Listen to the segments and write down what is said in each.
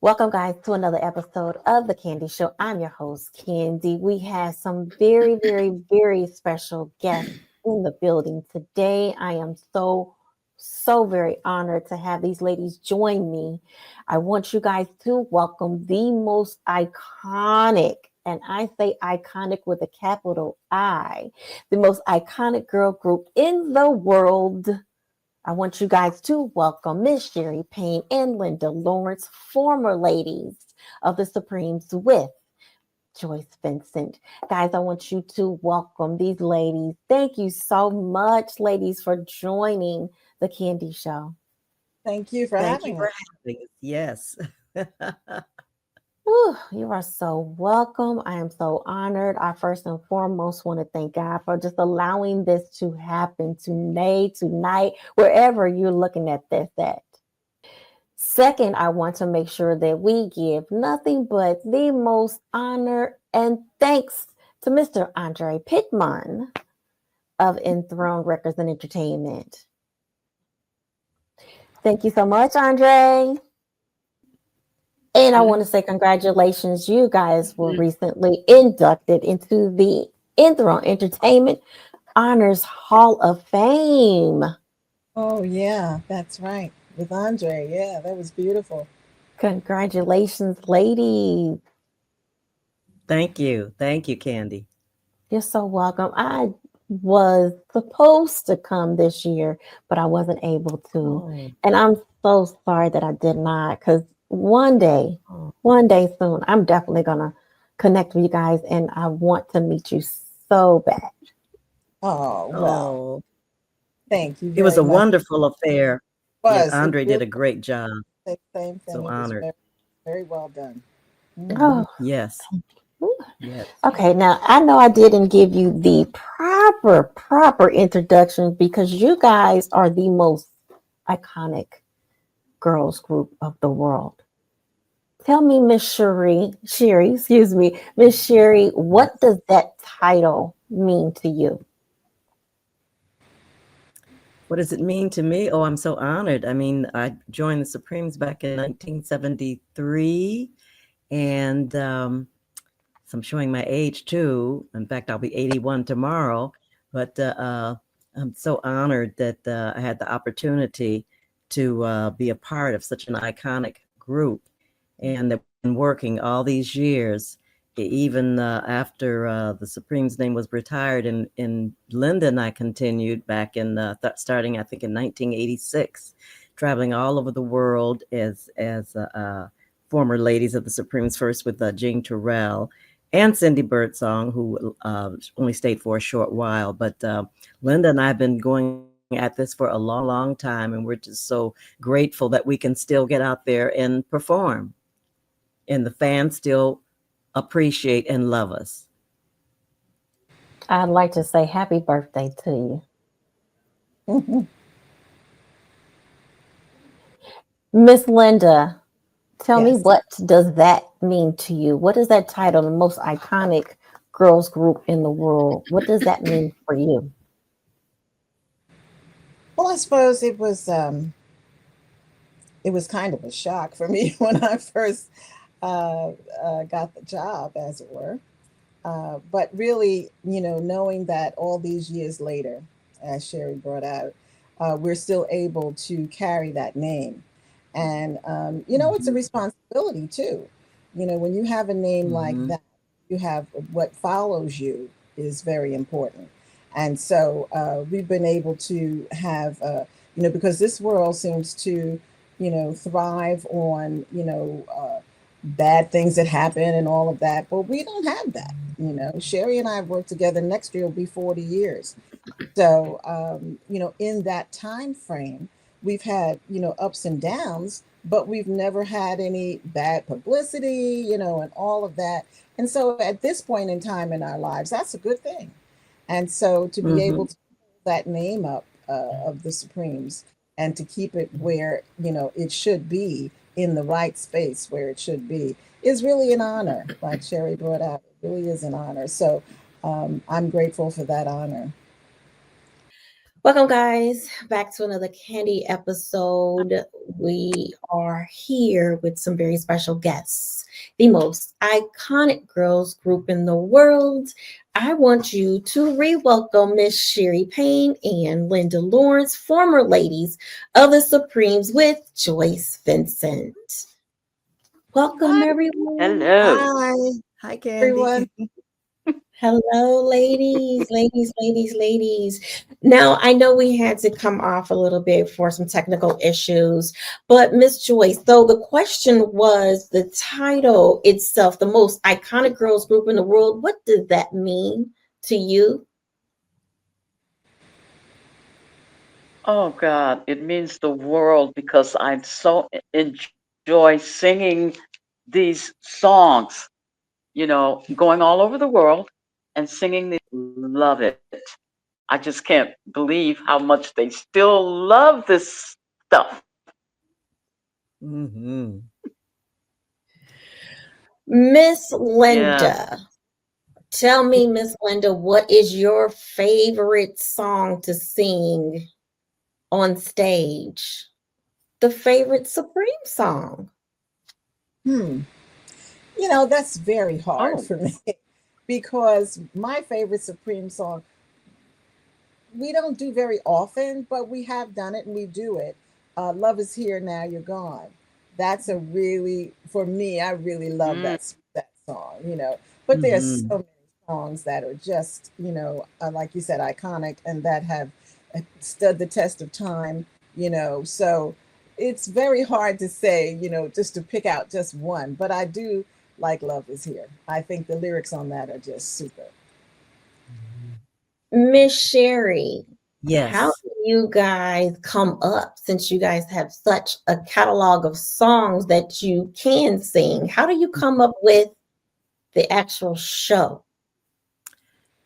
Welcome, guys, to another episode of The Candy Show. I'm your host, Candy. We have some very, very, very special guests in the building today. I am so very honored to have these ladies join me. I want you guys to welcome the most iconic, and I say iconic with a capital I, the most iconic girl group in the world. I want you guys to welcome Miss Scherrie Payne and Lynda Laurence, former ladies of the Supremes with Joyce Vincent. Guys, I want you to welcome these ladies. Thank you so much, ladies, for joining the Candy Show. Thank you for Thank you having for us. having us. Yes. Whew, you are so welcome. I am so honored. I first and foremost want to thank God for just allowing this to happen tonight, wherever you're looking at this at. Second, I want to make sure that we give nothing but the most honor and thanks to Mr. Andre Pittman of Enthroned Records and Entertainment. Thank you so much, Andre. And I want to say congratulations. You guys were recently inducted into the Enthroned Entertainment Honors Hall of Fame. Oh, yeah, that's right. With Andre. Yeah, that was beautiful. Congratulations, ladies. Thank you. Thank you, Candy. You're so welcome. I was supposed to come this year, but I wasn't able to. Oh, And I'm so sorry that I did not, because oh, one day soon, I'm definitely going to connect with you guys and I want to meet you so bad. Oh, well, oh. thank you It was very a much. wonderful affair. Yeah, It Andre really did a great job. was the same thing. So It was honored. very, very well done. Oh, Yes. ooh. Yes. Okay. Now I know I didn't give you the proper introduction because you guys are the most iconic girls group of the world. Tell me, Miss Scherrie, what Yes. does that title mean to you? What does it mean to me? Oh, I'm so honored. I mean, I joined the Supremes back in 1973. And so I'm showing my age too. In fact, I'll be 81 tomorrow. But I'm so honored that I had the opportunity to be a part of such an iconic group, and that we've been working all these years, even after the Supreme's name was retired. And Lynda and I continued back in starting, I think, in 1986, traveling all over the world as former ladies of the Supremes, first with Jean Terrell and Cindy Birdsong, who only stayed for a short while. But Lynda and I have been going at this for a long time, and we're just so grateful that we can still get out there and perform, and the fans still appreciate and love us. I'd like to say happy birthday to you. Miss Linda, tell me, Yes. what does that mean to you? What is that title, the most iconic girls group in the world? What does that mean for you? Well, I suppose it was kind of a shock for me when I first got the job, as it were. But really, knowing that all these years later, as Scherrie brought out, we're still able to carry that name. And, it's a Mm-hmm. responsibility too. When you have a name like Mm-hmm. that, you have what follows you is very important. And so we've been able to have, because this world seems to, thrive on, bad things that happen and all of that. But we don't have that. Scherrie and I have worked together. Next year will be 40 years. So, in that time frame, we've had, ups and downs, but we've never had any bad publicity, and all of that. And so at this point in time in our lives, that's a good thing. And so to be able Mm-hmm. to hold that name up of the Supremes and to keep it where, it should be in the right space where it should be is really an honor. Like Scherrie brought out, it really is an honor. So I'm grateful for that honor. Welcome, guys, back to another Candy episode. We are here with some very special guests, the most iconic girls group in the world. I want you to re-welcome Miss Scherrie Payne and Lynda Laurence, former ladies of the Supremes, with Joyce Vincent. Welcome, Hi, everyone. Hello. hi, Hi, Candy. everyone. Hello, ladies. Now, I know we had to come off a little bit for some technical issues, but Miss Joyce, though the question was the title itself, the most iconic girls group in the world, what does that mean to you? Oh God, it means the world because I so enjoy singing these songs, going all over the world and singing these. Love it. I just can't believe how much they still love this stuff. Mm-hmm. Miss Yes. Lynda, tell me, Miss Lynda, what is your favorite song to sing on stage? The favorite Supreme song? Hmm. That's very hard Oh, for me because my favorite Supreme song, we don't do very often, but we have done it and we do it. Love is here now, you're gone. That's a really, for me, I really love mm, that song. But there's so Mm-hmm. many songs that are just, like you said, iconic and that have stood the test of time. So it's very hard to say, just to pick out just one. But I do like Love is Here. I think the lyrics on that are just super. Miss Scherrie, how Yes. do you guys come up since you guys have such a catalog of songs that you can sing? How do you come up with the actual show?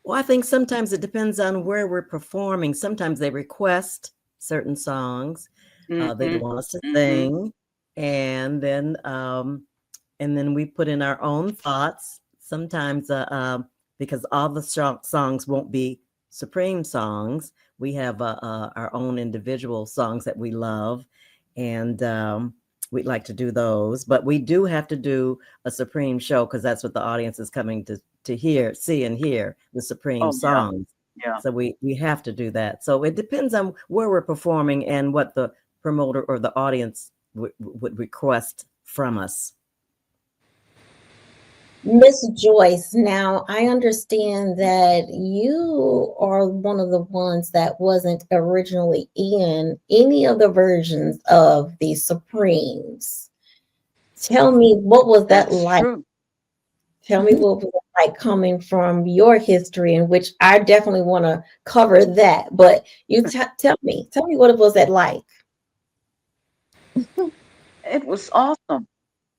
Well, I think sometimes it depends on where we're performing. Sometimes they request certain songs they mm-hmm, want us to mm-hmm. sing, and then we put in our own thoughts. Sometimes because all the songs won't be Supreme songs, we have our own individual songs that we love, and we'd like to do those. But we do have to do a Supreme show because that's what the audience is coming to hear, see, and hear the Supreme Oh yeah, songs. yeah. So we have to do that. So it depends on where we're performing and what the promoter or the audience would request from us. Miss Joyce, now I understand that you are one of the ones that wasn't originally in any of the versions of the Supremes. Tell me, what was that That's like? true. Tell me what was it like coming from your history, in which I definitely want to cover that. But you tell me what it was that like. It was awesome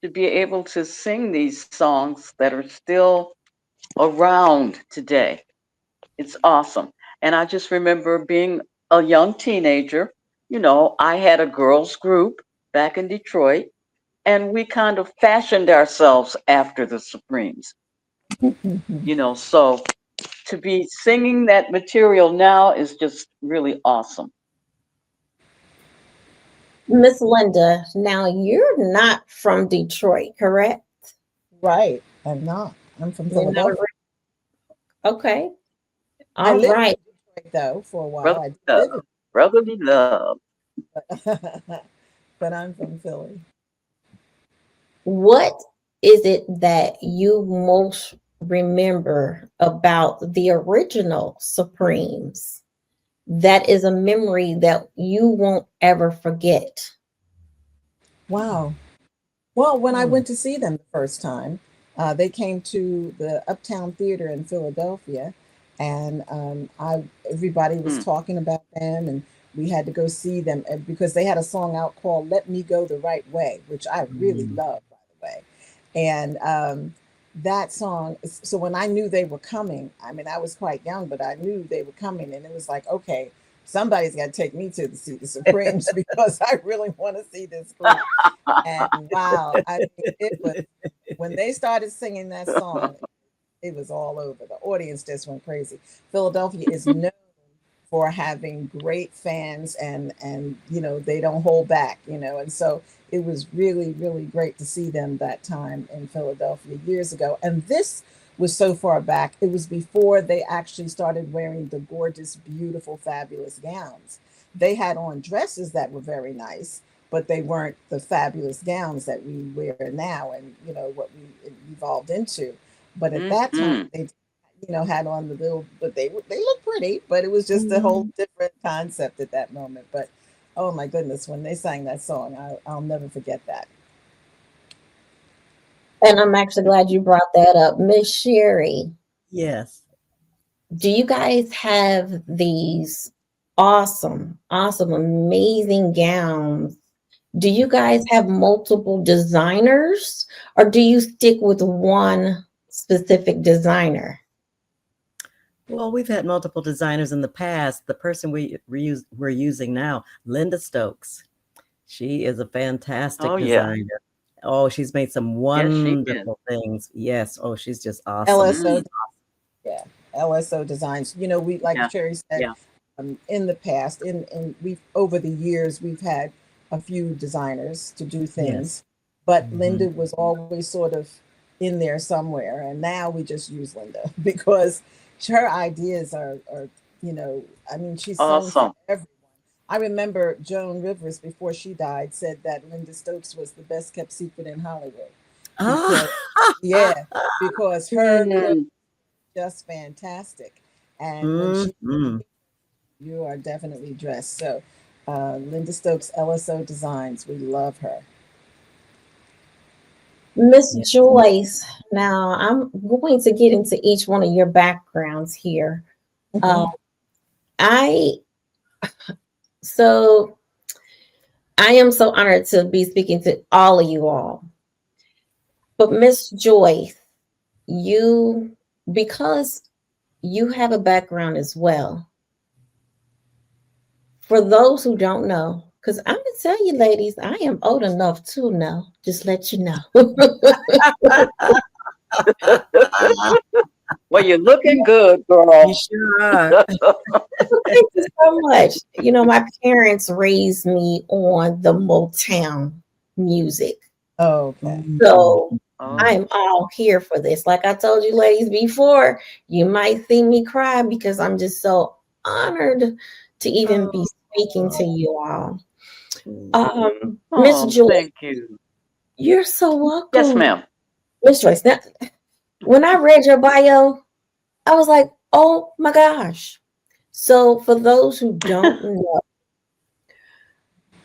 to be able to sing these songs that are still around today. It's awesome. And I just remember being a young teenager. I had a girls' group back in Detroit, and we kind of fashioned ourselves after the Supremes. So to be singing that material now is just really awesome. Miss Linda, now you're not from Detroit, correct? Right. I'm not. I'm from You're not Philadelphia. okay. I All lived right. in Detroit though for a while. I Brotherly did love, live in brotherly love. but I'm from Philly. What is it that you most remember about the original Supremes? That is a memory that you won't ever forget. Wow. Well, when I Hmm. went to see them the first time, they came to the Uptown Theater in Philadelphia, and everybody was Mm, talking about them, and we had to go see them because they had a song out called "Let Me Go the Right Way," which I really Mm. love, by the way. And that song, so when I knew they were coming, I mean, I was quite young, but I knew they were coming, and it was like, okay, somebody's got to take me to see the Supremes because I really want to see this group. And wow, I mean, it was when they started singing that song, it was all over. The audience just went crazy. Philadelphia is known for having great fans, and they don't hold back, and so it was really, really great to see them that time in Philadelphia years ago. And this was so far back, it was before they actually started wearing the gorgeous, beautiful, fabulous gowns. They had on dresses that were very nice, but they weren't the fabulous gowns that we wear now, and what we evolved into. But at that time, Mm-hmm. they had on the little, but they look pretty, but it was just a whole different concept at that moment. But oh my goodness, when they sang that song, I'll never forget that. And I'm actually glad you brought that up. Miss Scherrie, Yes. do you guys have these awesome, awesome, amazing gowns? Do you guys have multiple designers, or do you stick with one specific designer? Well, we've had multiple designers in the past. The person we're using now, Lynda Stokes. She is a fantastic Oh, yeah. designer. Oh, she's made some Yes, she is. wonderful things. Yes. Oh, she's just awesome. LSO, Mm. yeah, LSO designs. We, like Yeah. Scherrie said, Yeah. in the past, and we've over the years we've had a few designers to do things, but Lynda was always sort of in there somewhere, and now we just use Lynda because her ideas are I mean, she's sewn for Awesome. everyone. I remember Joan Rivers, before she died, said that Lynda Stokes was the best kept secret in Hollywood because yeah, because her clothes Mm. just fantastic. And when she, Mhm. you are definitely dressed. So, Lynda Stokes, LSO Designs, we love her. Miss Yeah. Joyce, now I'm going to get into each one of your backgrounds here. Mhm. I so I am so honored to be speaking to all of you all. But Miss Joyce, you because you have a background as well. For those who don't know, because I'm gonna tell you, ladies, I am old enough to know. Just let you know. Well, you're looking good, girl. You sure are. Thank you so much. My parents raised me on the Motown music. Okay. So Oh, I'm all here for this. Like I told you ladies before, you might see me cry because I'm just so honored to even be speaking to you all. Miss oh, Joyce, thank you. you're so Yes, welcome. ma'am. Miss Joyce, now, when I read your bio, I was like, oh my gosh. So for those who don't know,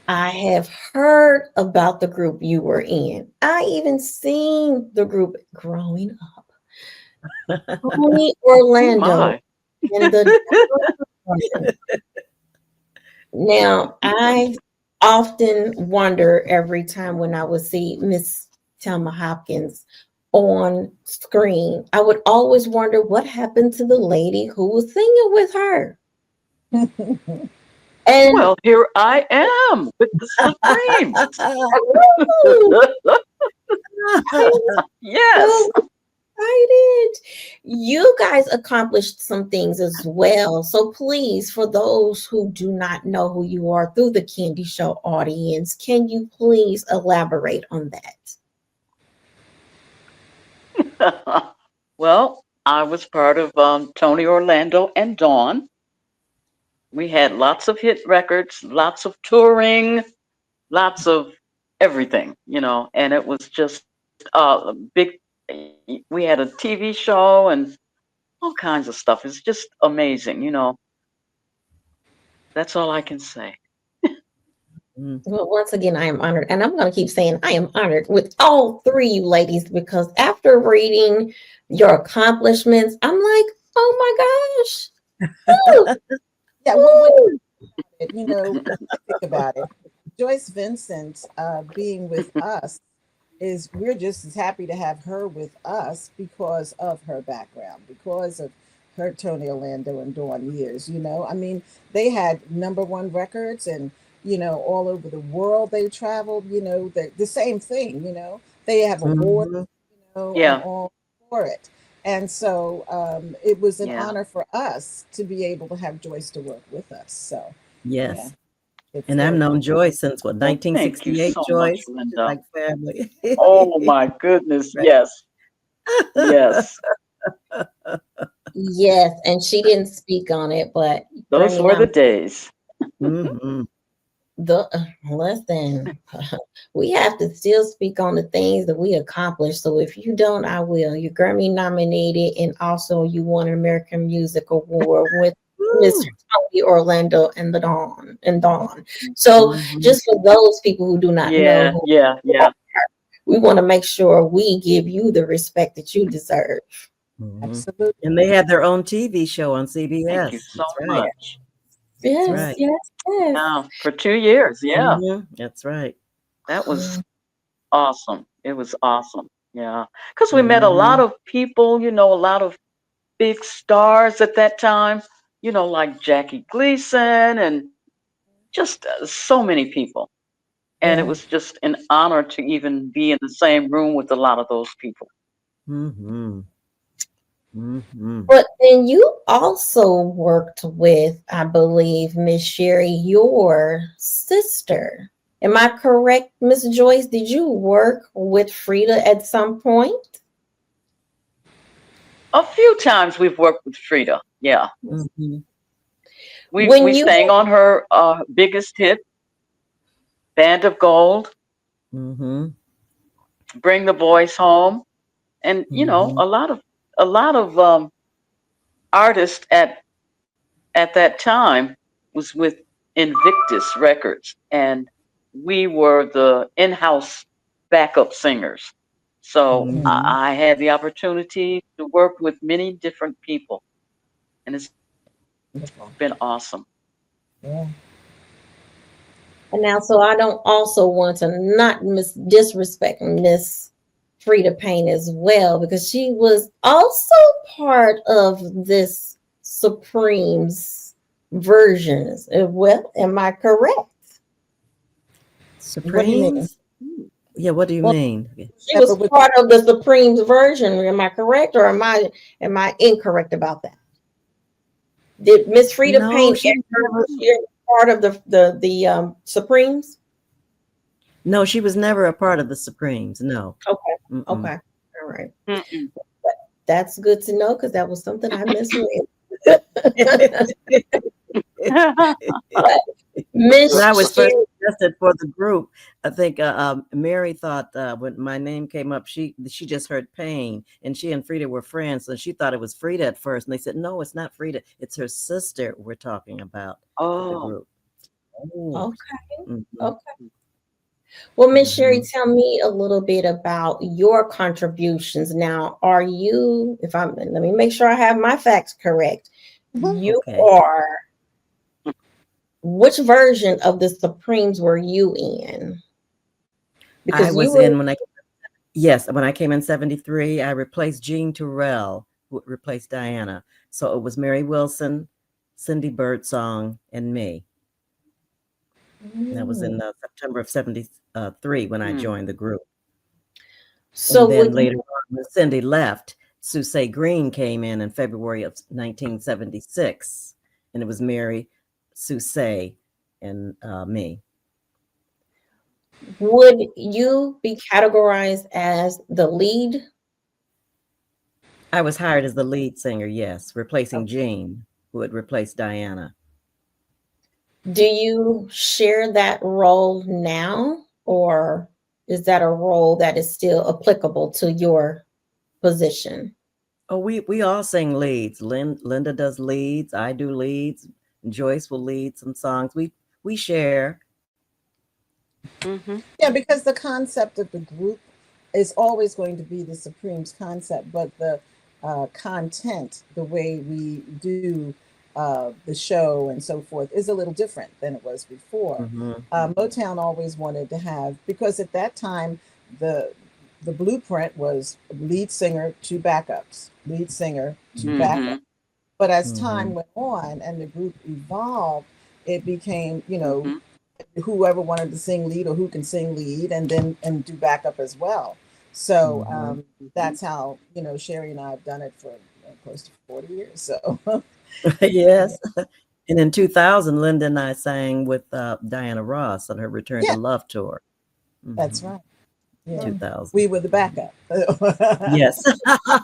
I have heard about the group you were in. I even seen the group growing up. Tony Oh, Orlando my. and the Now I often wonder every time when I would see Miss Thelma Hopkins on screen. I would always wonder what happened to the lady who was singing with her. And Well, here I am with the Supremes. woo, I'm Yes. so excited. You guys accomplished some things as well. So please, for those who do not know who you are through the Candy Show audience, can you please elaborate on that? Well, I was part of Tony Orlando and Dawn. We had lots of hit records, lots of touring, lots of everything, and it was just big. We had a TV show and all kinds of stuff. It's just amazing. That's all I can say. Well, once again, I am honored. And I'm going to keep saying I am honored with all three you ladies because after reading your accomplishments, I'm like, oh my gosh. Woo, Yeah, well, woo. when I think about it, Joyce Vincent being with us we're just as happy to have her with us because of her background, because of her Tony Orlando and Dawn years. I mean, they had #1 records, and all over the world they traveled, the same thing. They have awards, Mhm. and Yeah. all for it. And so it was an Yeah. honor for us to be able to have Joyce to work with us. So, yeah, Yes. it's And I've very. known Joyce since what, Well, thank you 1968, so much, Joyce? She's Lynda. like family. Oh my goodness. Yes. Yes. Yes, and she didn't speak on it, but Those Grammy were the days. Mhm. the listen, we have to still speak on the things that we accomplished. So if you don't, I will. You're Grammy nominated, and also you won an American Music Award with Mr. Woo. Tony Orlando and the Dawn and Dawn. So Mhm. just for those people who do not know Yeah, who yeah, you yeah. are, we want to make sure we give you the respect that you deserve. Mhm. Absolutely. And they had their own TV show on Thank you CBS. so That's right. much. That's Yes, right. yes, yes. Yeah, for 2 years. Yeah, That's right. that was Mm. awesome. It was awesome. Yeah, because we met a lot Mhm. of people, a lot of big stars at that time, like Jackie Gleason and just so many people. And it Yeah. was just an honor to even be in the same room with a lot of those people. Mhm. Mhm. But then you also worked with, I believe, Miss Scherrie, your sister. Am I correct, Miss Joyce? Did you work with Frida at some point? A few times we've worked with Frida. Yeah, Mhm. we When you sang on her biggest hit, Band of Gold, Mhm. Bring the Boys Home, and Mhm. a lot of artists at that time was with Invictus Records, and we were the in-house backup singers. So I, Mhm. I had the opportunity to work with many different people, and it's Wonderful. been awesome. Yeah. and now, so I don't also want to not disrespect Miss Frida Payne as well, because she was also part of this Supremes versions. Well, am I correct? What do you mean? Supremes? Yeah, what do you Well, mean? she Pepper was with part of the Supremes version. Am I correct, or am I incorrect about that? Did Miss Frida No, Payne she was ever never. share part of the Supremes? No, she was never a part of the Supremes. No. Okay, Mm-mm. okay, all right. Mm-mm. That's good to know because that was something I misread. When Miss I was first Sherry, suggested for the group, I think Mary thought when my name came up, she just heard Payne, and she and Frida were friends, so she thought it was Frida at first, and they said, "No, it's not Frida; it's her sister we're talking about for the Oh, group." Oh, okay, mhm, okay. Well, Miss Sherry, mhm. tell me a little bit about your contributions. Now, are you, if I'm, let me make sure I have my facts correct. Mhm. You Okay, are, which version of the Supremes were you in? I Because you was were, in when I came in '73. I replaced Jean Terrell, who replaced Diana, so it was Mary Wilson, Cindy Birdsong, and me. That was Mm. in September of '73 when I mm. joined the group. And So then would later on, when Cindy left, Susie Green came in February of 1976. And it was Mary, Susie, and me. you be categorized as the lead? I was hired as the lead singer, yes, replacing Jean, who had replaced Diana. Do you share that role now, or is that a role that is still applicable to your position? Oh, we all sing leads. Lynda does leads. I do leads. Joyce will lead some songs. We share. Mm-hmm. Yeah, because the concept of the group is always going to be the Supremes concept, but the content, the way we do the show and so forth, is a little different than it was before. Hmm. Motown always wanted to have, because at that time the the blueprint was lead singer, two backups, lead singer, two backups. Mm-hmm. But as Hmm. time went on and the group evolved, it became, Mm-hmm. whoever wanted to sing lead or who can sing lead and then and do backup as well. So Mhm. that's how, Scherrie and I have done it for close to 40 years. So Yes. And in 2000, Lynda and I sang with Diana Ross on her Return to yeah, Love tour. that's Mhm. right. Yeah. 2000. We were the backup. Yes.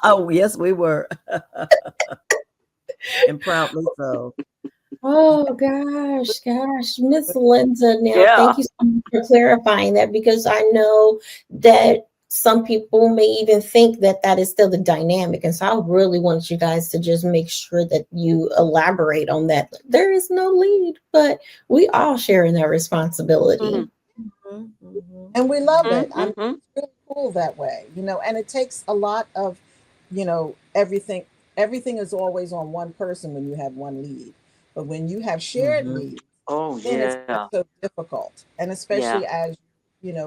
Oh, yes, we were. And proudly so. Oh gosh, Miss Linda. Now, Yeah. thank you so much for clarifying that, because I know that some people may even think that that is still the dynamic, and so I really want you guys to just make sure that you elaborate on that. There is no lead, but we all share in that responsibility. Mhm. Mhm, mhm. And we love it. I mean, Mhm. it's really cool that way, and it takes a lot of, everything. Everything is always on one person when you have one lead. But when you have shared Mhm. leads, Oh then it's not yeah. so difficult. And Yeah. especially as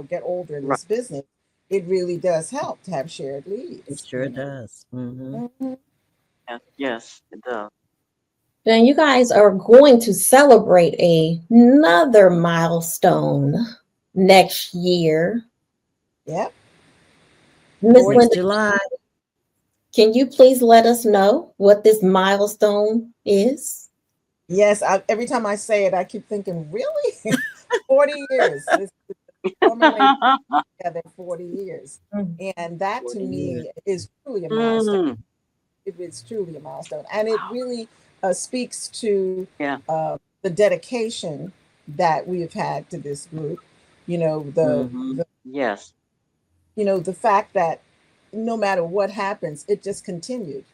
get older in Right. this business, it really does help to have shared It leads, sure does. Mhm. Mhm. Yeah. Yes, it does. Then you guys are going to celebrate another milestone next year. Yep. Miss 40 Next Linda, July. can you please let us know what this milestone is? Yes, every time I say it, I keep thinking, really? 40 years. This is formulated together 40 years. Mm. And that to 40 years. me is truly a milestone. Mm. It is truly a milestone. And it Wow. really speaks to Yeah. the dedication that we have had to this group. You know, Mhm. Yes. the fact that no matter what happens, it just continued.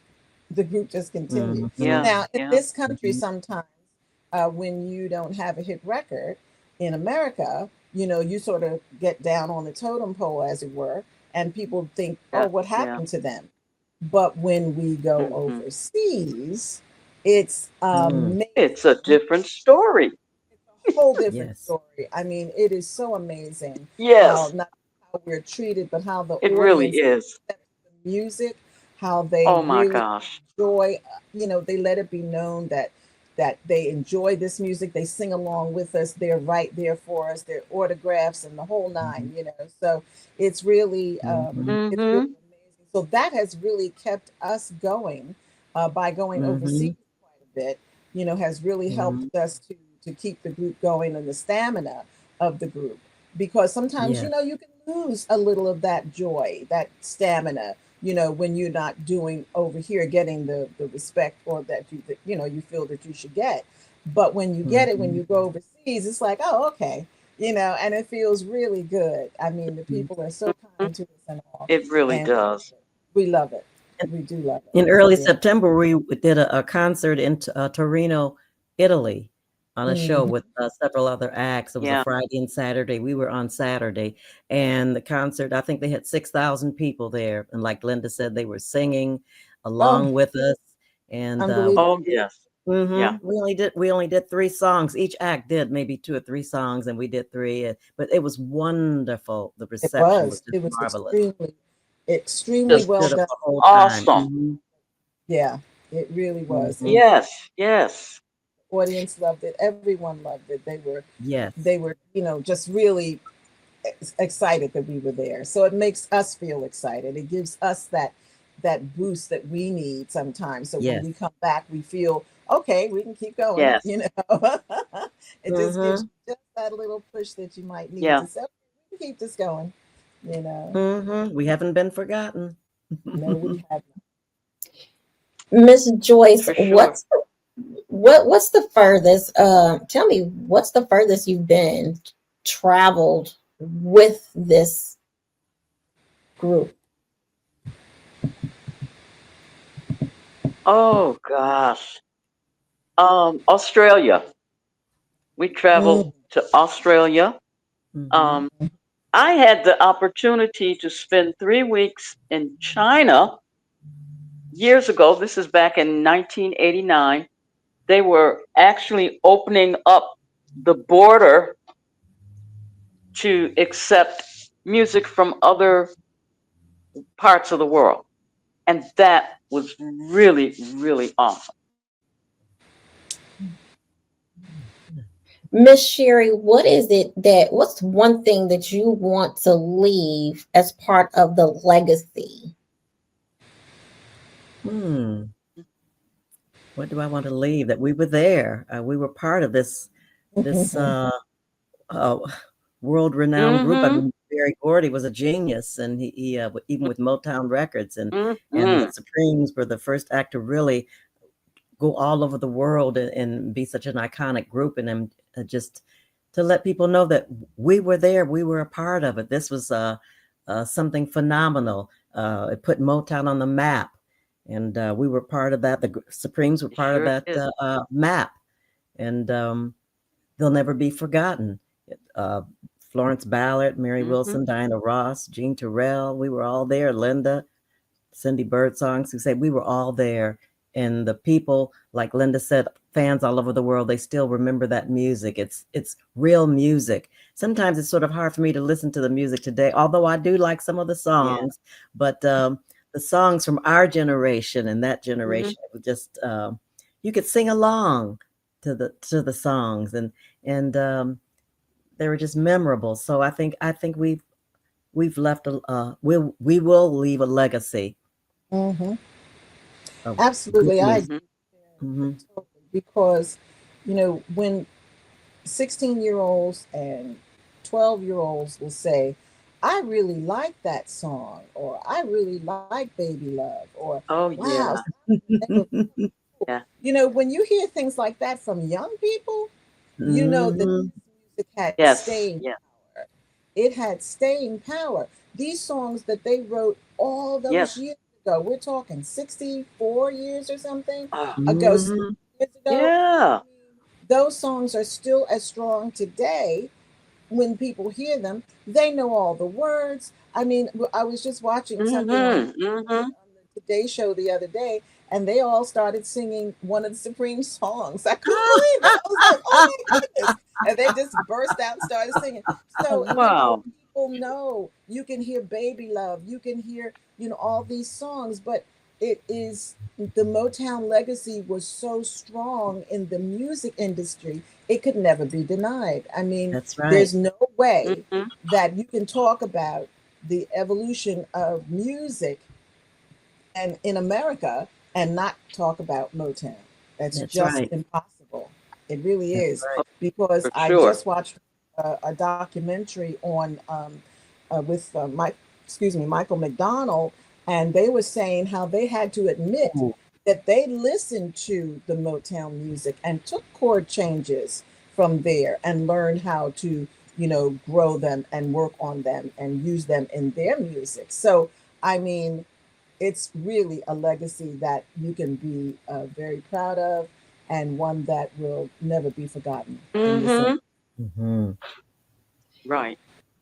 The group just continued. Yeah. Mhm. Now, in Yeah. this country, Mhm. sometimes when you don't have a hit record in America, you sort of get down on the totem pole, as it were, and people think, oh, Yeah. what Yeah. happened to them? But when we go Hmm. overseas, it's Mm. amazing. It's a different story. A whole different Yes. story. I mean, it is so amazing how Yes, not how we're treated, but how the it really audience is. accepts the music, how they Oh my really gosh. enjoy. They let it be known that they enjoy this music. They sing along with us. They're right there for us. Their autographs and the whole Mhm. nine. So it's really Mhm. it's really Hmm. amazing. So that has really kept us going by going overseas Mhm. quite a bit. Has really Mhm. helped us to keep the group going and the stamina of the group, because sometimes Yes. you can lose a little of that joy, that stamina, when you're not doing over here getting the respect or that you feel that you should get. But when you get it, when Mhm. you go overseas, it's like, oh, okay, and it feels really good. I mean, the Mhm. people are so kind to us and all, It really and does. we love it. And We do love it. in early Yeah. September, we did a concert in Torino, Italy, on a show Mhm. with several other acts. It was a Yeah. Friday and Saturday. We were on Saturday, and the concert, I think they had 6,000 people there. And like Linda said, they were singing Oh, along with us. And Oh unbelievable. yes. Yeah. we only did 3 songs. Each act did maybe 2 or 3 songs, and we did 3. But it was wonderful. The It reception was was. just It was marvelous. extremely Just well Stood up done. the whole time. awesome. Mhm, Yeah, it really was. mhm. Yes. Yes. Audience loved it. Everyone loved it. They were, Yes. they were, just really excited that we were there. So it makes us feel excited. It gives us that boost that we need sometimes. So when Yes. we come back, we feel okay. We can keep going. Yes. It just gives Mhm, you just that little push that you might need Yeah. to say, "Okay, we can keep this going." You know, mhm. We haven't been forgotten. no, we have Miss Joyce, For sure. what's the furthest? Tell me, what's the furthest you've been traveled with this group? Oh gosh. Australia. We traveled not. to Australia. Mhm, Um, I had the opportunity to spend 3 weeks in China years ago. This is back in 1989. They were actually opening up the border to accept music from other parts of the world. And that was really, really awesome. Miss Scherrie, what's one thing that you want to leave as part of the legacy? What do I want to leave? That we were there. We were part of this uh, world-renowned group. I mean, Barry Gordy was a genius, and he even with Motown Records, and the Supremes were the first act to really go all over the world and be such an iconic group, and then just to let people know that we were there, we were a part of it. This was something phenomenal. It put Motown on the map, and we were part of that. The Supremes were part of that map, and they'll never be forgotten. Florence Ballard, Mary Wilson, Diana Ross, Jean Terrell, we were all there. Lynda, Cindy Birdsong, who said we were all there. And the people, like Lynda said, fans all over the world, they still remember that music. It's real music. Sometimes it's sort of hard for me to listen to the music today, although I do like some of the songs. But the songs from our generation and that generation, it was just you could sing along to the songs, and they were just memorable. So I think we've left we will leave a legacy. Absolutely, I agree. Because when 16-year-olds and 12-year-olds will say, I really like that song, or I really like Baby Love, or wow. When you hear things like that from young people, you know that music had staying power. It had staying power. These songs that they wrote all those years ago, we're talking 64 years or something ago, years ago. Those songs are still as strong today. When people hear them, they know all the words. I mean, I was just watching something on the Today Show the other day, and they all started singing one of the Supreme songs. I couldn't believe it. I was like, oh my goodness. And they just burst out and started singing. So people know, you can hear Baby Love, you can hear, all these songs, but it is, the Motown legacy was so strong in the music industry, it could never be denied. I mean, that's right. There's no way that you can talk about the evolution of music and in America and not talk about Motown. That's just impossible. It really is. Because I just watched a documentary on with Michael McDonald, and they were saying how they had to admit that they listened to the Motown music and took chord changes from there and learned how to, grow them and work on them and use them in their music. So, I mean, it's really a legacy that you can be very proud of, and one that will never be forgotten. Right.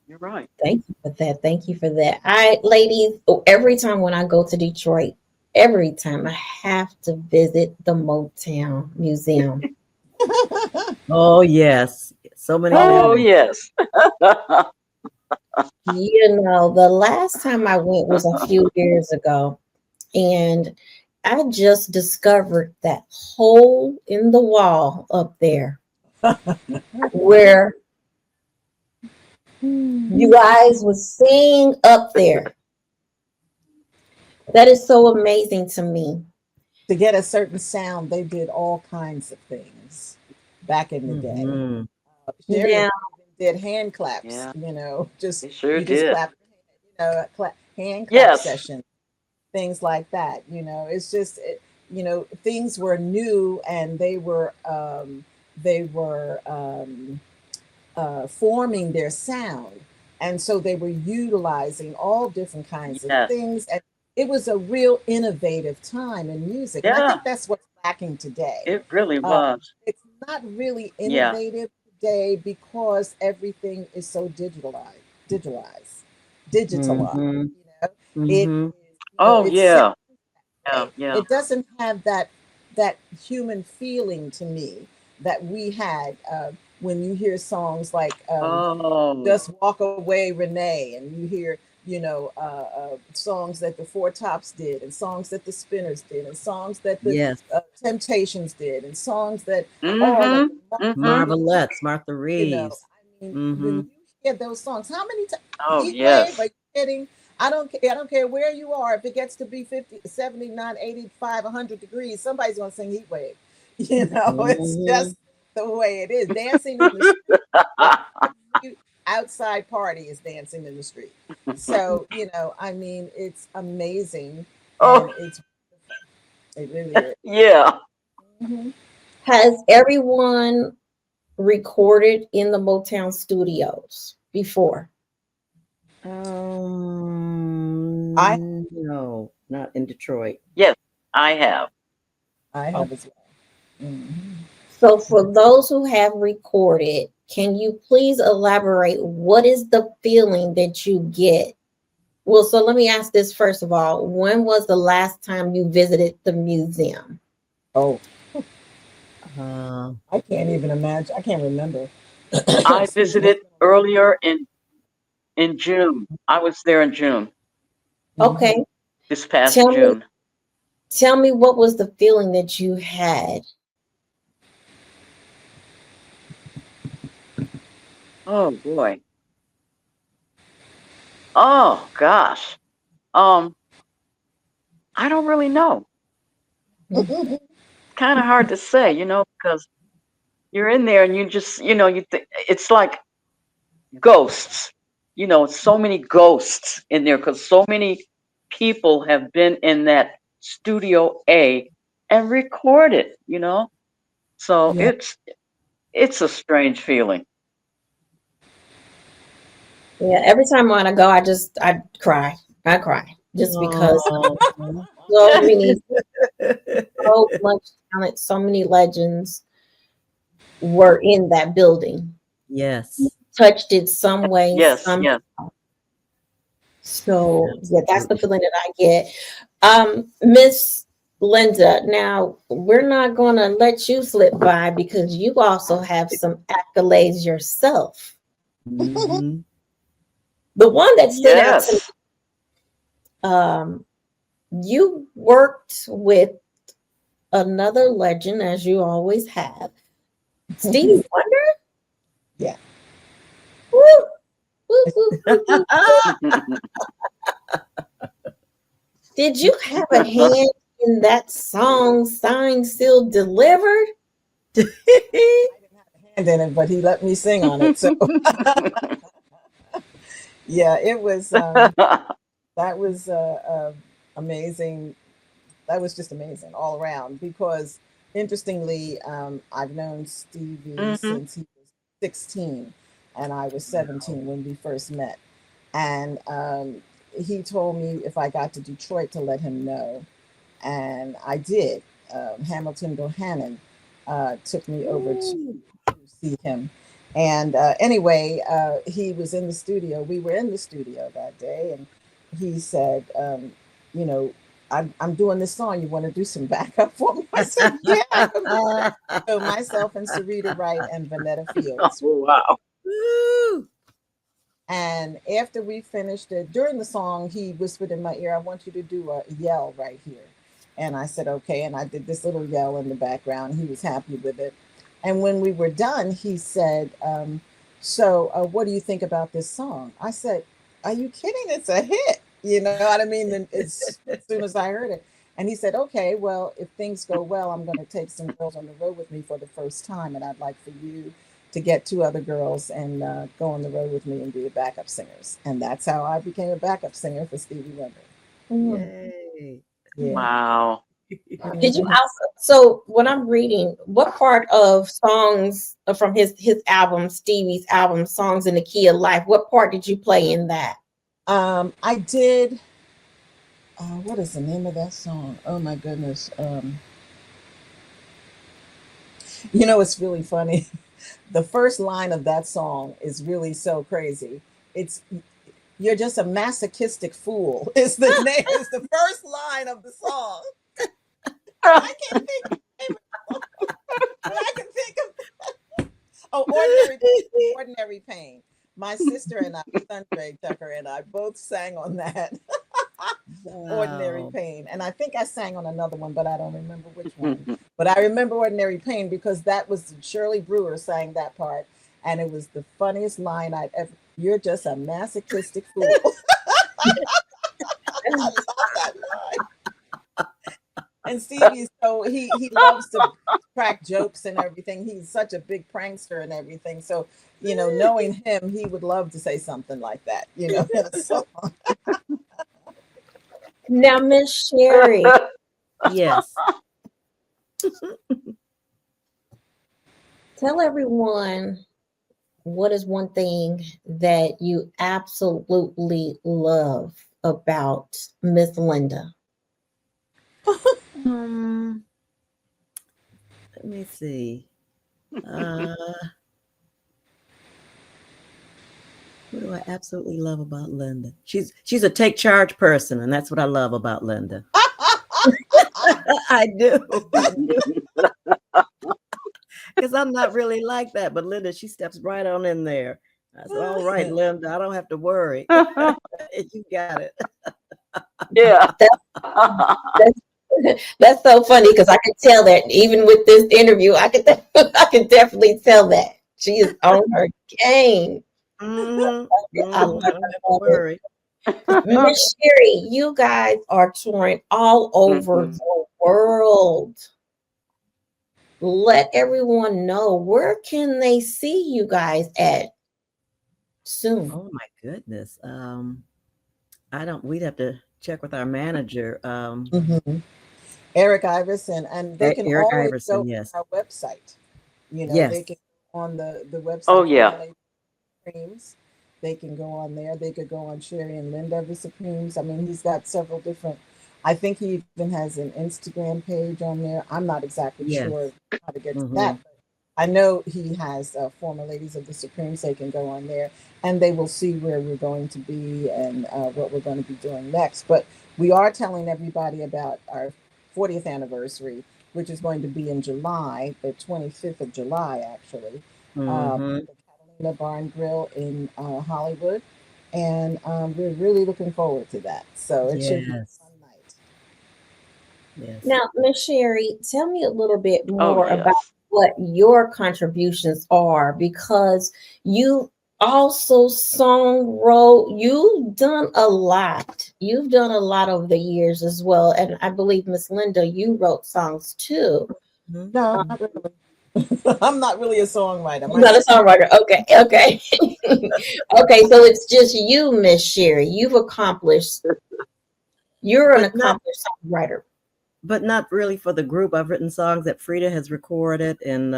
You're right. Thank you for that. Thank you for that. Ladies, every time when I go to Detroit, every time I have to visit the Motown Museum. Oh yes, so many. Oh yes. The last time I went was a few years ago, and I just discovered that hole in the wall up there where you guys was singing up there. That is so amazing to me. To get a certain sound, they did all kinds of things back in the day. Scherrie did hand claps, just clap, hand clap session, things like that. It's just, things were new, and they were forming their sound, and so they were utilizing all different kinds of things, and it was a real innovative time in music. And I think that's what's lacking today. It really was. It's not really innovative today because everything is so digitalized. It doesn't have that human feeling to me that we had when you hear songs like Just Walk Away, Renee, and you hear songs that the Four Tops did, and songs that the Spinners did, and songs that the Yes. Temptations did, and songs that all of Mm-hmm. them. Marvelettes, Martha I Reeves. mean, when Mm-hmm. you hear those songs, how many times? Oh, Heat Wave, are yes. you kidding? I don't care. I don't care where you are. If it gets to be 50, 79, 85, 100 degrees, somebody's going to sing Heat Wave. It's Mm-hmm. just the way it is. Dancing in the street. Every outside party is dancing in the street. So, I mean, it's amazing. And Oh, it really is. yeah. Hmm. Has everyone recorded in the Motown studios before? I, No, not in Detroit. Yes, I have. I Oh, have as well. Hmm. so for those who have recorded, can you please elaborate what is the feeling that you get? Well, so let me ask this first of all. When was the last time you visited the museum? Oh, Uh, I can't even imagine. I can't remember. I Excuse me. visited earlier in June. I was there in June, Mhm. Okay. this past Tell me June. tell me what was the feeling that you had? Oh boy. Oh gosh. Um, I don't really know. Kind of hard to say, because you're in there and you just, you think it's like ghosts. So many ghosts in there because so many people have been in that Studio A and recorded. So Yeah. it's a strange feeling. Yeah, every time when I go, I cry. I cry just because oh. so many, so much talent, so many legends were in that building. Yes. Touched it some way, Yes, some. yes. So yeah, that's the Absolutely. feeling that I get. Miss Lynda, now we're not gonna let you slip by because you also have some accolades yourself. Mm-hmm. The one that stood out to me, Yes. um, you worked with another legend, as you always have, Stevie Wonder. Yeah. Woo, woo, woo, woo, woo. Did you have a hand in that song, Signed, Sealed, Delivered? I didn't have a hand in it, but he let me sing on it. So yeah, it was. That was amazing. That was just amazing all around because, interestingly, I've known Stevie Hmm. since he was 16 and I was 17 when we first met. And he told me if I got to Detroit to let him know. And I did. Hamilton Bohannon took me over to Ooh. see him. And anyway, he was in the studio. We were in the studio that day, and he said, you know, I'm doing this song. You want to do some backup for me? I said, yeah, I can do that. So myself and Sarita Wright and Vanetta Oh, Fields. wow. Woo. And after we finished it, during the song, he whispered in my ear, I want you to do a yell right here. And I said, okay. And I did this little yell in the background. He was happy with it. And when we were done, he said, so what do you think about this song? I said, are you kidding? It's a hit. You know what I mean? And as soon as I heard it. And he said, okay, well, if things go well, I'm going to take some girls on the road with me for the first time. And I'd like for you to get two other girls and go on the road with me and be the backup singers. And that's how I became a backup singer for Stevie Wonder. Mm. Yay. Yeah. Wow. Did you Mhm. also? So when I'm reading, what part of songs from his album, Stevie's album, "Songs in the Key of Life"? What part did you play in that? I did. What is the name of that song? Oh my goodness. It's really funny. The first line of that song is really so crazy. It's you're just a masochistic fool. Is the name? Is the first line of the song. And I can't think of the name of the song, but I can think of ordinary pain. Ordinary pain. My sister and I, Sundray Tucker and I, both sang on that. Ordinary Wow. Pain. And I think I sang on another one, but I don't remember which one. But I remember Ordinary Pain because that was Shirley Brewer sang that part. And it was the funniest line I'd ever. You're just a masochistic fool. I love that line. And Stevie, so he loves to crack jokes and everything. He's such a big prankster and everything. So, you know, knowing him, he would love to say something like that, you know, in a song. Now, Miss Scherrie, Yes. tell everyone what is one thing that you absolutely love about Miss Lynda? Let me see. What do I absolutely love about Lynda? She's a take charge person, and that's what I love about Lynda. I do. Because I'm not really like that, but Lynda, she steps right on in there. I said, all right, Lynda, I don't have to worry. You got it. Yeah. That's so funny because I can tell that even with this interview, I can definitely tell that she is on her game. Mm-hmm. I love I don't have to worry. Miss Scherrie, you guys are touring all over the world. Let everyone know, where can they see you guys at soon? Oh my goodness. We'd have to check with our manager. Eric Iverson, and they can Eric always Iverson, go yes. to our website. You know, Yes. they can go on the website. Oh, yeah. Supremes. They can go on there. They could go on Scherrie and Lynda the Supremes. I mean, he's got several different. I think he even has an Instagram page on there. I'm not exactly sure how to get to that. But I know he has former Ladies of the Supremes. They can go on there and they will see where we're going to be and what we're going to be doing next. But we are telling everybody about our 40th anniversary, which is going to be in July, the 25th of July, actually. The Catalina Bar and Grill in Hollywood. And we're really looking forward to that. So it should be a fun night. Yes. Now, Miss Scherrie, tell me a little bit more yes. about what your contributions are, because you also wrote, you've done a lot. You've done a lot over the years as well. And I believe, Miss Lynda, you wrote songs too. No, not really. I'm not really a songwriter. Not a songwriter. Okay. Okay. Okay. So it's just you, Miss Scherrie. You're an accomplished songwriter. But not really for the group. I've written songs that Frida has recorded, and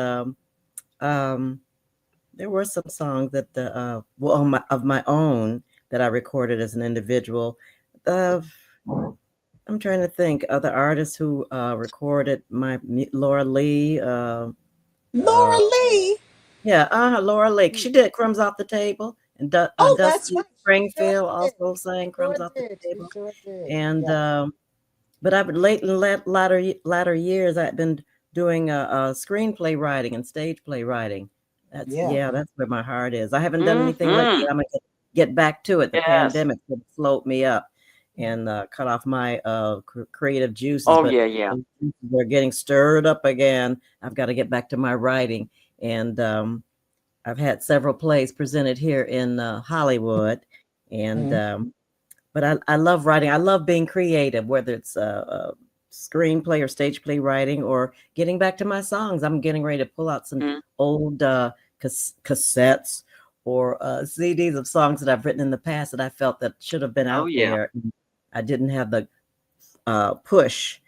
there were some songs that of my own that I recorded as an individual. I'm trying to think of the artists who recorded Laura Lee. Laura Lee. Yeah, Laura Lee. She did Crumbs Off the Table, and that's Dusty right. Springfield also sang Crumbs Off the Table. Sure did. And but I've latter years I've been doing screenplay writing and stage play writing. That's where my heart is. I haven't done anything lately. I'm gonna get back to it. The pandemic slowed me up and cut off my creative juices. Oh, but yeah. They're getting stirred up again. I've got to get back to my writing. And I've had several plays presented here in Hollywood. And but I love writing. I love being creative, whether it's screenplay or stage play writing or getting back to my songs. I'm getting ready to pull out some old cassettes or CDs of songs that I've written in the past that I felt that should have been out there. I didn't have the push.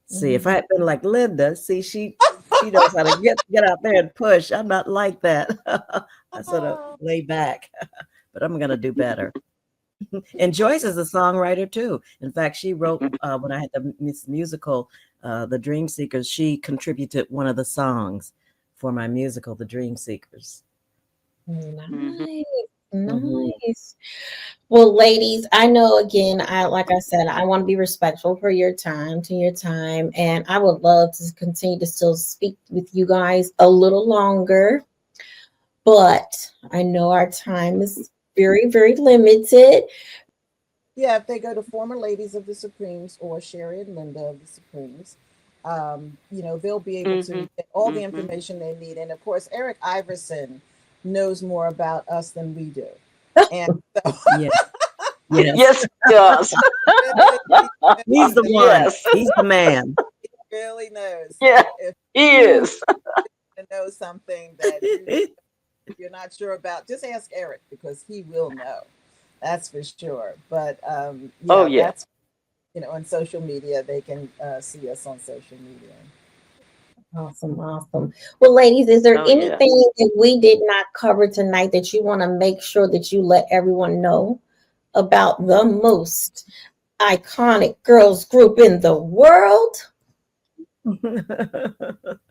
See, if I had been like Lynda, see, she knows how to get out there and push. I'm not like that. I sort of lay back, but I'm going to do better. And Joyce is a songwriter too. In fact, she wrote when I had the musical, The Dream Seekers. She contributed one of the songs for my musical, The Dream Seekers. Nice, nice. Well, ladies, I know again, like I said, I want to be respectful for your time, and I would love to continue to still speak with you guys a little longer. but I know our time is very, very limited. Yeah, if they go to former ladies of the Supremes or Scherrie and Lynda of the Supremes, they'll be able Mm-hmm. to get all the Mm-hmm. information they need. And of course, Eric Iverson knows more about us than we do. And so Yes. Yes. Yes, he does. really, He's the one. Yes. He's the man. he really knows. Yeah, So if he you is. know something that you're not sure about, just ask Eric because he will know. That's for sure. But Oh, yeah, yeah. that's on social media. They can see us on social media. Awesome, awesome. Well, ladies, is there Oh, yeah. anything that we did not cover tonight that you want to make sure that you let everyone know about the most iconic girls group in the world?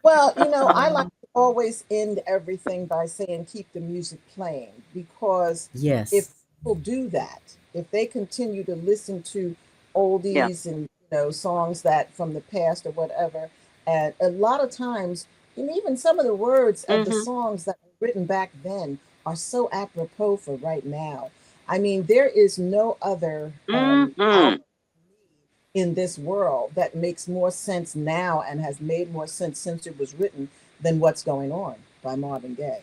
Well, I like to always end everything by saying keep the music playing because if Yes. people do that, if they continue to listen to Yeah. oldies and songs that from the past or whatever, and a lot of times, and even some of the words of the Mm-hmm. songs that were written back then are so apropos for right now. I mean, there is no other Mm-hmm. album in this world that makes more sense now and has made more sense since it was written than What's Going On by Marvin Gaye.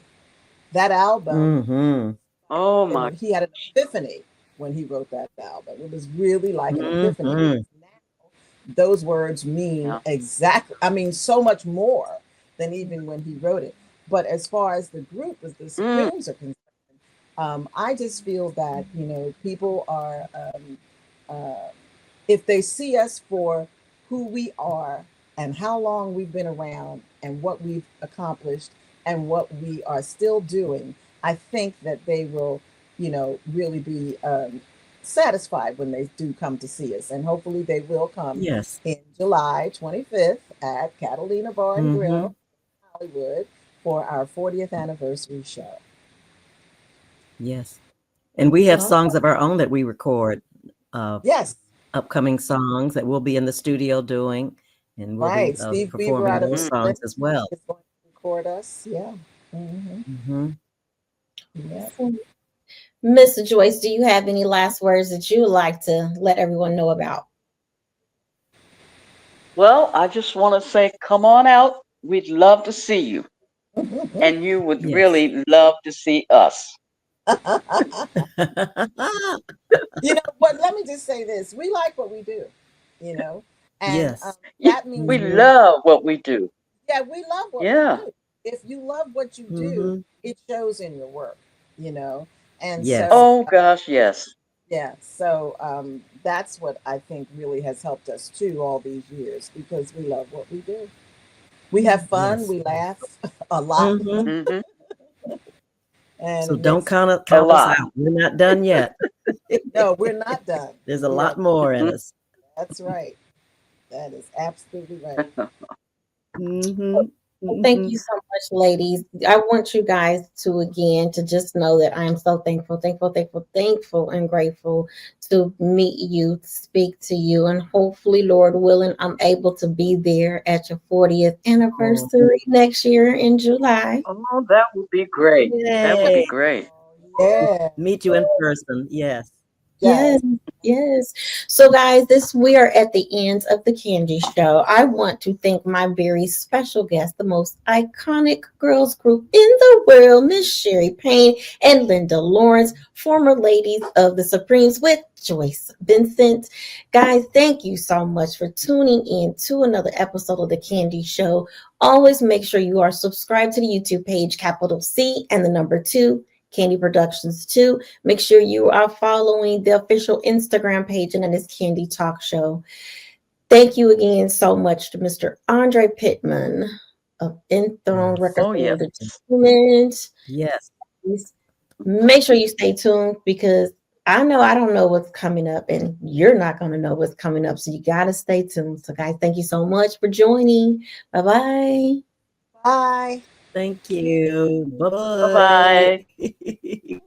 That album, Mm-hmm. Oh, my. he had an epiphany when he wrote that album. It was really like an epiphany Mm-hmm. because now those words mean Yeah. exactly, I mean, so much more than even when he wrote it. But as far as the group, as the Mm. Supremes are concerned, I just feel that, people are, uh, if they see us for who we are and how long we've been around and what we've accomplished and what we are still doing, I think that they will, really be satisfied when they do come to see us. And hopefully they will come Yes. in July 25th at Catalina Bar and Mm-hmm. Grill, Hollywood, for our 40th anniversary show. Yes. And we have Oh, songs of our own that we record, uh, Yes, upcoming songs that we'll be in the studio doing, and we'll be right. Steve Weaver performing out of those Mm. songs Atlanta as well. is going to record us. Yeah. Hmm. Mm-hmm. Yeah. awesome. Mr. Joyce, do you have any last words that you would like to let everyone know about? Well, I just want to say, come on out. We'd love to see you. And you would Yes. really love to see us. What? Let me just say this: we like what we do, you know, and Yes. Yeah, that means we we Mm-hmm. love what we do. yeah, we love what we Yeah. do. If you love what you do, Mm-hmm. it shows in your work, you know, and so Yes. Oh, gosh, yes. yeah, so that's what I think really has helped us too all these years because we love what we do. We have fun, Yes. we laugh a lot, Mm-hmm. Mm-hmm. and So it don't makes A count us lot. out. We're not done yet. no, we're not done. There's a We are. lot more in us. That's right. That is absolutely right. Mm-hmm. Well, thank Mm-hmm. you so much, ladies. I want you guys to again to just know that I am so thankful, thankful, thankful, thankful, and grateful to meet you, speak to you, and hopefully, Lord willing, I'm able to be there at your 40th Oh, anniversary next year in July. Oh, that would be great. That would be yay. great. Yeah. Meet you in person. Yes. Yes, Yes. yes. So, guys, we are at the end of the Candy Show. I want to thank my very special guest, the most iconic girls group in the world, Miss Scherrie Payne and Lynda Laurence, former ladies of the Supremes with Joyce Vincent. Guys, thank you so much for tuning in to another episode of the Candy Show. Always make sure you are subscribed to the YouTube page, capital C and the number 2, Candy Productions 2. Make sure you are following the official Instagram page, and that is Candy Talk Show. Thank you again so much to Mr. Andre Pittman of Enthroned Yes. Records Oh, and yes. Entertainment. Yes. Make sure you stay tuned because I know I don't know what's coming up, and you're not going to know what's coming up. So you got to stay tuned. So, guys, thank you so much for joining. Bye bye. Bye. Thank you. Bye bye. Bye-bye.